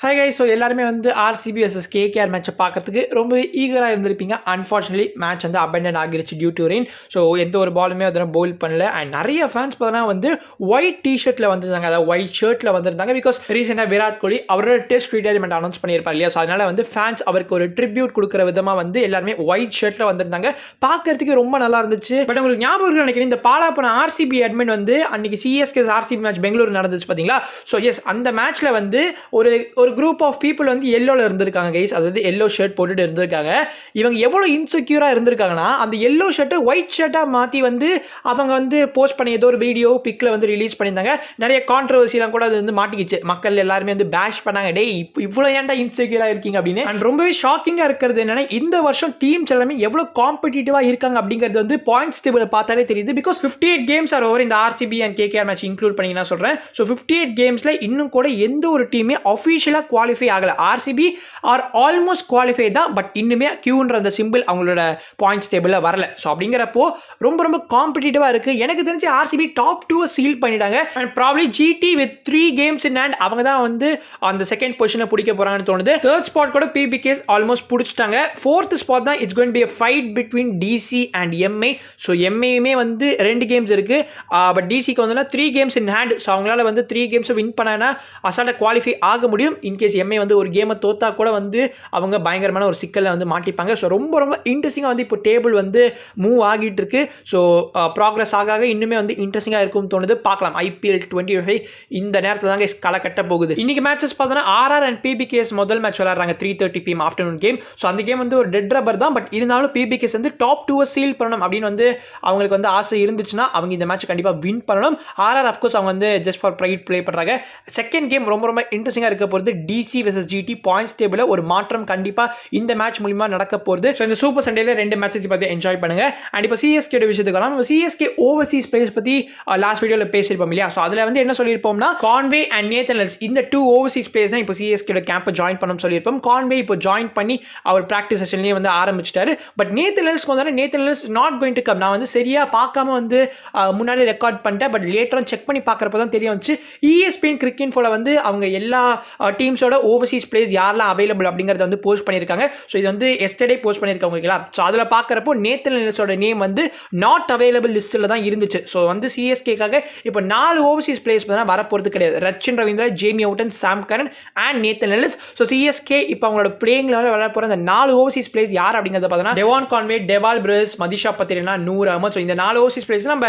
Hi guys. So எல்லாருமே வந்து RCB vs KKR மேட்சை பார்க்கறதுக்கு ரொம்ப ஈகராக இருந்திருப்பீங்க. அன்ஃபார்ச்சுனேட்லி மேட்ச் வந்து அபெண்டன்ட் ஆகிருச்சு டியூ டு ரெயின். ஸோ எந்த ஒரு பாலுமே அதெல்லாம் பவுல் பண்ணல. அண்ட் நிறைய ஃபேன்ஸ் பார்த்தீங்கன்னா வந்து ஒயிட் டிஷர்ட்டில் வந்திருந்தாங்க, அதாவது ஒயிட் ஷர்ட்டில் வந்திருந்தாங்க. பிகாஸ் ரீசெண்டாக விராட் கோலி அவரோட டெஸ்ட் ரிட்டையர்மெண்ட் அனௌன்ஸ் பண்ணியிருப்பார் இல்லையா. ஸோ அதனால் வந்து ஃபேன்ஸ் அவருக்கு ஒரு ட்ரிபியூட் கொடுக்குற விதமாக வந்து எல்லாருமே ஒயிட் ஷர்ட்டில் வந்திருந்தாங்க. பார்க்கறதுக்கு ரொம்ப நல்லா இருந்துச்சு. பட் உங்களுக்கு ஞாபகம் நினைக்கிறேன், இந்த பாலாப்பன ஆர்சிபி அட்மின் வந்து அன்னைக்கு சிஎஸ்கே ஆர்சிபி மேட்ச் பெங்களூர் நடந்துச்சு பார்த்தீங்களா. ஸோ எஸ், அந்த மேட்ச்சில் வந்து ஒரு குரூப் ஆஃப் பீப்புள் வந்து எல்லோவில் இருந்திருக்காங்க கைஸ். அதாவது எல்லோ ஷர்ட் போட்டுட்டு இருந்திருக்காங்க. இவங்க எவ்வளோ இன்செக்யூராக இருந்திருக்காங்கன்னா, அந்த எல்லோ ஷர்ட்டை ஒயிட் ஷர்ட்டாக மாற்றி வந்து அவங்க வந்து போஸ்ட் பண்ணி ஏதோ ஒரு வீடியோ பிக்கில் வந்து ரிலீஸ் பண்ணியிருந்தாங்க. நிறைய கான்ட்ரவர்சிலாம் கூட அது வந்து மாட்டிக்கிச்சு. மக்கள் எல்லாருமே வந்து பேஷ் பண்ணாங்க, டே இவ்வளோ ஏன்டா இன்செக்யூராக இருக்கீங்க அப்படின்னு. அண்ட் ரொம்பவே ஷாக்கிங்காக இருக்கிறது என்னன்னா, இந்த வருஷம் டீம்ஸ் எல்லாமே எவ்வளோ காம்படிட்டிவாக இருக்காங்க அப்படிங்கிறது வந்து பாயிண்ட்ஸ் டேபிள் பார்த்தாலே தெரியுது. பிகாஸ் 58 கேம்ஸ் ஆர் ஓவர் இந்த RCB and KKR match include பண்ணி நான் சொல்கிறேன். ஸோ 58 கேம்ஸில் இன்னும் கூட எந்த ஒரு டீமே அஃபிஷியலாக குவாலிஃபை ஆகல. ஆர்சிபி ஆர் ஆல்மோஸ்ட் குவாலிஃபை தான், பட் இன்னுமே கியூன்ற அந்த சிம்பிள் அவங்களோட பாயிண்ட்ஸ் டேபிளில் வரல. ஸோ அப்படிங்கிறப்போ ரொம்ப ரொம்ப காம்படிட்டிவாக இருக்குது. எனக்கு தெரிஞ்சு ஆர்சிபி டாப் 2 சீல் பண்ணிட்டாங்க. And probably GT with 3 games in hand அவங்க தான் வந்து அந்த செகண்ட் பொசிஷனை பிடிக்க போகிறாங்கன்னு தோணுது. தேர்ட் ஸ்பாட் கூட பிபிகேஸ் ஆல்மோஸ்ட் பிடிச்சிட்டாங்க. ஃபோர்த் ஸ்பாட் தான் it's going to be a fight between DC and MI. So எம்ஐயுமே வந்து 2 கேம்ஸ் இருக்குது. பட் டிசிக்கு வந்து 3 கேம்ஸ் இன் ஹேண்ட். ஸோ அவங்களால வந்து 3 கேம்ஸை வின் பண்ணாங்கன்னா அசால்ட்டாக குவாலிஃபை ஆக முடியும். இன்கேஸ் எம்ஐ வந்து ஒரு கேமை தோத்தா கூட வந்து அவங்க பயங்கரமான ஒரு சிக்கலில் வந்து மாட்டிப்பாங்க. ஸோ ரொம்ப ரொம்ப இன்ட்ரெஸ்டிங்காக வந்து இப்போ டேபிள் வந்து மூவ் ஆகிட்டு இருக்கு. ஸோ ப்ராக்ரஸ் ஆக இன்னுமே வந்து இன்ட்ரெஸ்டிங்காக இருக்கும்னு தோணுது. பார்க்கலாம். ஐபிஎல் 25 இந்த நேரத்தில் தாங்க களை கட்ட போகுது. இன்னைக்கு மேட்சஸ் பார்த்தோன்னா ஆர்ஆர் அண்ட் பிபிகேஎஸ் முதல் மேட்ச் விளையாடுறாங்க 3:30 PM ஆஃப்டர்நூன் கேம். ஸோ அந்த கேம் வந்து ஒரு டெட் ரப்பர் தான். பட் இருந்தாலும் பிபிகேஎஸ் வந்து டாப் 2 சீல் பண்ணணும் அப்படின்னு வந்து அவங்களுக்கு வந்து ஆசை இருந்துச்சுன்னா அவங்க இந்த மேட்ச் கண்டிப்பாக வின் பண்ணணும். ஆர்ஆர் அஃப்கோர்ஸ் அவங்க வந்து ஜஸ்ட் ஃபார் ப்ரைட் ப்ளே பண்ணுறாங்க. செகண்ட் கேம் ரொம்ப ரொம்ப இன்ட்ரெஸ்டிங்காக இருக்க போகிறது. டிசி வெர்சஸ் ஜிடி பாயிண்ட்ஸ் டேபிளில் ஒரு மாற்றம் கண்டிப்பாக இந்த மேட்ச் மூலமா நடக்க போகுது. ஸோ இந்த சூப்பர் சண்டேல 2 மேட்சஸ் பற்றி என்ஜாய் பண்ணுங்க. அண்ட் இப்போ சிஎஸ்கே விஷயத்துக்கு நம்ம சிஎஸ்கே ஓவர்சீஸ் பிளேயர்ஸ் பற்றி லாஸ்ட் வீடியோவில் பேசியிருப்போம் இல்லையா. ஸோ அதில் வந்து என்ன சொல்லியிருப்போம்னா, கான்வே அண்ட் நேத்தன் எல்ஸ் இந்த 2 ஓவர்சீஸ் பிளேயர்ஸ் தான் இப்போ சிஎஸ்கே கேம்பை ஜாயின் பண்ணணும்னு சொல்லியிருப்போம். கான்வே இப்போ ஜாயின் பண்ணி அவர் ப்ராக்டிஸ் செஷன்லேயே வந்து ஆரம்பிச்சிட்டாரு. பட் நேத்தன் எல்ஸ் வந்து Nathan else not going to come. நான் வந்து சரியாக பார்க்காம வந்து முன்னாடி ரெக்கார்ட் பண்ணிட்டேன். பட் லேட்டராக செக் பண்ணி பார்க்குறப்ப தான் தெரிய வந்துச்சு. இஎஸ்பிஎன் கிரிக்கெட் போல வந்து அவங்க எல்லா டீம்ஸோட ஓவர்சீஸ் பிளேயர்ஸ் யாரெல்லாம் அவைலபிள் அப்படிங்கிறத வந்து போஸ்ட் பண்ணியிருக்காங்க. ஸோ இது வந்து எஸ்டர்டே போஸ்ட் பண்ணியிருக்காங்க ஓகேங்களா. ஸோ அதில் பார்க்குறப்போ நேத்தன் எல்ஸோட நேம் வந்து நாட் அவைலபிள் லிஸ்ட்டில் தான் இருந்துச்சு. ஸோ வந்து சிஎஸ்கேக்காக இப்போ 4 ஓவர்சீஸ் பிளேயர்ஸ் வரப்போகிறது கிடையாது. Rachin Ravindra, Jamie Houghton, Sam Karan and Nathan else. So CSK இப்போ அவங்களோட பிளேயிங் லெவலில் விளையாட போகிற அந்த 4 ஓவர்சீஸ் பிளேயர்ஸ் யார் அப்படிங்கிறத பார்த்தோன்னா, Devon Conway, Dewald Brevis, Matheesha Pathirana, Noor Ahmad. So இந்த 4 ஓவர்சீஸ் பிளேயர்ஸ் நம்ம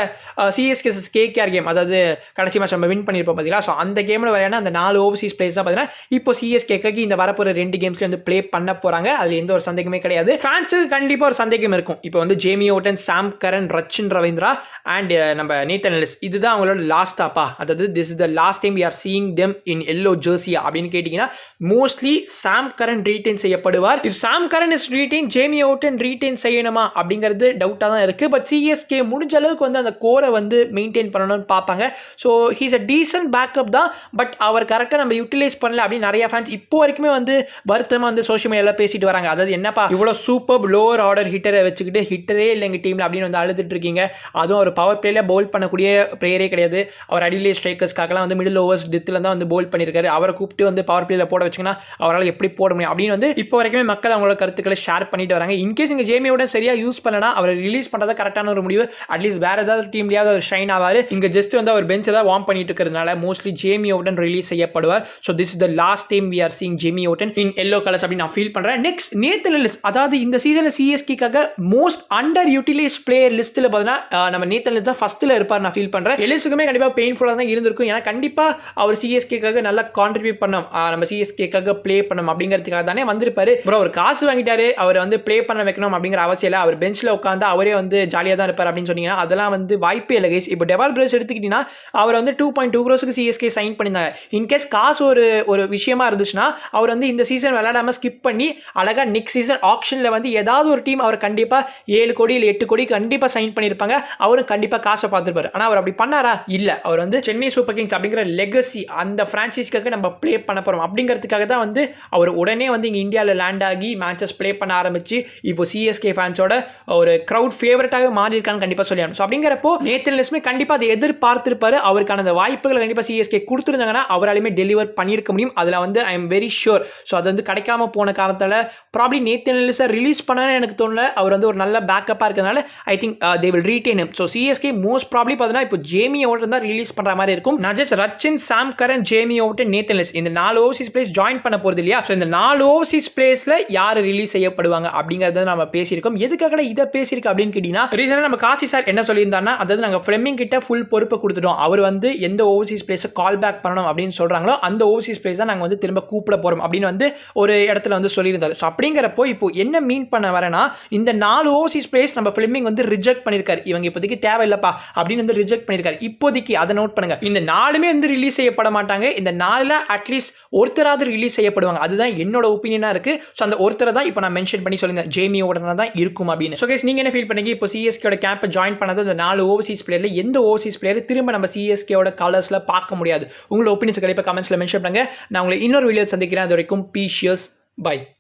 சிஎஸ்கே கேகேஆர் கேம், அதாவது கடைசி மேட்ச் நம்ம வின் பண்ணியிருப்போம் பார்த்தீங்களா. ஸோ அந்த கேமில் விளையாட அந்த 4 ஓவர்சீஸ் பிளேயர்ஸ் தான் பார்த்தீங்கன்னா இப்போ சிஎஸ்கேக்கு இந்த வரப்போகிற 2 கேம்ஸ்ல வந்து ப்ளே பண்ண போறாங்க. அதுல எந்த ஒரு சந்தேகமே கிடையாது. ஃபேன்ஸுக்கு கண்டிப்பா ஒரு சந்தேகம் இருக்கும். இப்போ வந்து Jamie Overton, Sam Curran, Rachin Ravindra and நம்ம நேத்தன் எல்ஸ் இதுதான் அவங்களோட லாஸ்ட் ஸ்டாப்பா, அதாவது this is the last time we are seeing them in yellow jersey அப்படின்னு கேட்டீங்கன்னா மோஸ்ட்லி சாம் கரன் ரீடைன் செய்யப்படுவார். If Sam Curran is retain, Jamie Overton retain செய்யணுமா அப்படிங்கிறது டவுட்டா தான் இருக்கு. பட் சிஎஸ்கே முடிஞ்ச அளவுக்கு வந்து அந்த கோரை வந்து மெயின்டைன் பண்ணணும்னு பார்ப்பாங்க. So he's a decent backup தான். பட் அவர் கரெக்டாக நம்ம யூட்டிலைஸ் பண்ணல அப்படின்னு நிறைய ஃபேன்ஸ் இப்போ வரைக்குமே வந்து வருத்தமாக வந்து சோஷியல் மீடியாவில் பேசிட்டு வராங்க. அதாவது என்னப்பா இவ்வளோ சூப்பர் லோவர் ஆர்டர் ஹிட்டரை வச்சுக்கிட்டு ஹிட்டரே இல்லை எங்கள் டீமில் அப்படின்னு வந்து அழுதுட்டு இருக்கீங்க. அதுவும் ஒரு பவர் பிளேயில் பவுல் பண்ணக்கூடிய பிளேயரே கிடையாது. அவர் அடிலே ஸ்ட்ரைக்கர்ஸ்க்காகலாம் வந்து மிடில் ஓவர்ஸ் டெத்தில் தான் வந்து பவுல் பண்ணியிருக்காரு. அவரை கூப்பிட்டு வந்து பவர் பிளேயில் போட வச்சிங்கன்னா அவரால் எப்படி போட முடியும் அப்படின்னு வந்து இப்போ வரைக்குமே மக்கள் அவங்களோட கருத்துக்களை ஷேர் பண்ணிட்டு வராங்க. இன்கேஸ் இங்கே ஜேமியோட சரியாக யூஸ் பண்ணனா அவரை ரிலீஸ் பண்ணுறதா கரெக்டான ஒரு முடிவு. அட்லீஸ்ட் வேறு ஏதாவது டீம்லேயாவது அவர் ஷைன் ஆவார். இங்கே ஜஸ்ட் வந்து அவர் பெஞ்ச் தான் வார்ம் பண்ணிட்டு இருக்கிறதுனால மோஸ்ட்லி ஜேமியோடன் ரிலீஸ் செய்யப்படுவார். So this is the last time we are seeing Jamie Overton in yellow colours அப்படின்னு நான் ஃபீல் பண்றேன். நெக்ஸ்ட் நேத்தன் எல்ஸ், அதாவது இந்த சீசன்ல சிஎஸ்கேக்காக மோஸ்ட் அண்டர் யூட்டிலைஸ் பிளேயர் லிஸ்ட்ல பார்த்தீங்கன்னா நம்ம நேத்தன் எல்ஸ் தான் ஃபர்ஸ்ட்ல இருப்பார் நான் ஃபீல் பண்றேன். எல்ஸுக்குமே கண்டிப்பாக பெயின்ஃபுல்லாக தான் இருந்திருக்கும். ஏன்னா கண்டிப்பாக அவர் சிஎஸ்கேக்காக நல்லா கான்ட்ரிபியூட் பண்ணோம், நம்ம சிஎஸ்கேக்காக ப்ளே பண்ணோம் அப்படிங்கிறதுக்காக தானே வந்திருப்பாரு. ப்ரோ அவர் காசு வாங்கிட்டாரு, அவர் வந்து ப்ளே பண்ண வைக்கணும் அப்படிங்கிற அவசியம் இல்லை. அவர் பெஞ்சில் உட்காந்து அவரே வந்து ஜாலியாக தான் இருப்பார் அப்படின்னு சொன்னீங்கன்னா அதெல்லாம் வந்து வாய்ப்பே இல்லை கைஸ். இப்போ டெவால் பிரஸ் எடுத்துக்கிட்டீங்கன்னா அவர் வந்து 2.2 crores சிஎஸ்கே சைன் பண்ணியிருந்தாங்க. இன்கேஸ் காசு ஒரு விஷயமா இருந்துச்சுன்னா அவர் வந்து இந்த சீசன் விளையாடாம ஸ்கிப் பண்ணி அழகா நெக்ஸ்ட் சீசன் ஆக்ஷன்ல வந்து ஏதாவது ஒரு டீம் அவர் கண்டிப்பா 7 கோடி இல்லை 8 கோடி கண்டிப்பா சைன் பண்ணியிருப்பாங்க. அவரும் கண்டிப்பா காசை பார்த்துருப்பாரு. ஆனால் அவர் அப்படி பண்ணாரா? இல்லை. அவர் வந்து சென்னை சூப்பர் கிங்ஸ் அப்படிங்கிற லெகசி அந்த பிரான்ச்சைஸ்க்காக நம்ம ப்ளே பண்ண போறோம் அப்படிங்கிறதுக்காக தான் வந்து அவர் உடனே வந்து இங்கே இந்தியாவில் லேண்ட் ஆகி மேட்சஸ் ப்ளே பண்ண ஆரம்பிச்சு இப்போ சிஎஸ்கே ஃபேன்ஸோட ஒரு க்ரௌட் ஃபேவரட்டாக மாறி இருக்கான்னு கண்டிப்பாக சொல்லணும். ஸோ அப்படிங்கிறப்போ நேத்தன் எல்ஸுமே கண்டிப்பாக அதை எதிர்பார்த்திருப்பாரு. அவருக்கான அந்த வாய்ப்புகளை கண்டிப்பாக சிஎஸ்கே கொடுத்துருந்தாங்கன்னா அவராலுமே டெலிவர் பண்ணியிருக்க முடியும். அதில் வந்து I am very sure. So அது வந்து கிடைக்காம போன காரணத்தால் ப்ராப்ளி நேத்தன் எல்லிஸை ரிலீஸ் பண்ணணும்னு எனக்கு தோணல. அவர் வந்து ஒரு நல்ல பேக்கப்பாக இருக்கிறதுனால I think they will retain him. So CSK most probably பார்த்தீங்கன்னா இப்போ ஜேமி ஓவர்டன் தான் ரிலீஸ் பண்ணுற மாதிரி இருக்கும். நான் just Rachin, Sam Curran, Jamie Overton, Nathan Ellis இந்த 4 ஓவர்சீஸ் பிளேஸ் ஜாயின் பண்ண போகிறது இல்லையா? ஸோ இந்த 4 ஓவர்சீஸ் பிளேஸில் யார் ரிலீஸ் செய்யப்படுவாங்க அப்படிங்கிறத நம்ம பேசியிருக்கோம். எதுக்காக இதை பேசியிருக்கு அப்படின்னு கேட்டீங்கன்னா, ரீசனாக நம்ம காசி சார் என்ன சொல்லியிருந்தாருன்னா, அதாவது நாங்கள் ஃப்ளெமிங் கிட்ட ஃபுல் பொறுப்பை கொடுத்துட்டோம். அவர் வந்து எந்த ஓவர்சீஸ் பிளேஸை கால் பேக் பண்ணணும் அப்படின்னு சொல்கிறாங்களோ அந்த ஓவர்சீஸ் பிளேஸ் தான் நாங்கள் வந்து திரும்ப கூப்பிட போகிறோம் அப்படின்னு வந்து ஒரு இடத்துல வந்து சொல்லியிருந்தாரு. ஸோ அப்படிங்கிறப்போ இப்போ என்ன மீன் பண்ண வரேன்னா, இந்த 4 ஓவர்சீஸ் பிளேஸ் நம்ம ஃப்ளெமிங் வந்து ரிஜெக்ட் பண்ணியிருக்காரு. இவங்க இப்போதைக்கு தேவையில்லப்பா அப்படின்னு வந்து ரிஜெக்ட் பண்ணியிருக்காரு. இப்போதைக்கு அதை நோட் பண்ணுங்க. இந்த 4மே வந்து ரிலீஸ் செய்யப்பட மாட்டாங்க. இந்த 4ல அட்லீஸ்ட் ஒருத்தராவது ரிலீஸ் செய்யப்படுவாங்க. அதுதான் என்னோட ஒப்பீனியனாக இருக்கு. ஸோ அந்த ஒருத்தரை தான் இப்போ நான் மென்ஷன் பண்ணி சொல்லியிருந்தேன், ஜேமி ஓவர்டன் தான் இருக்கும் அப்படின்னு. ஸோ கைஸ், நீங்க என்ன ஃபீல் பண்ணீங்க? இப்போ சிஎஸ்கேயோட கேம்பை ஜாயின் பண்ணது இந்த 4 ஓவர்சீஸ் பிளேயர்ல எந்த ஓவர்சீஸ் பிளேயர் திரும்ப நம்ம சிஎஸ்கேயோட கலர்ஸ்ல பார்க்க முடியாது? உங்களோட ஒப்பீனியன்ஸ் கண்டிப்பாக கமெண்ட்ஸ்ல மென்ஷன் பண்ணுங்க. நான் உங்களை இன்னொரு வீடியோ சந்திக்கிறேன். அது வரைக்கும் பீஷியஸ் பை.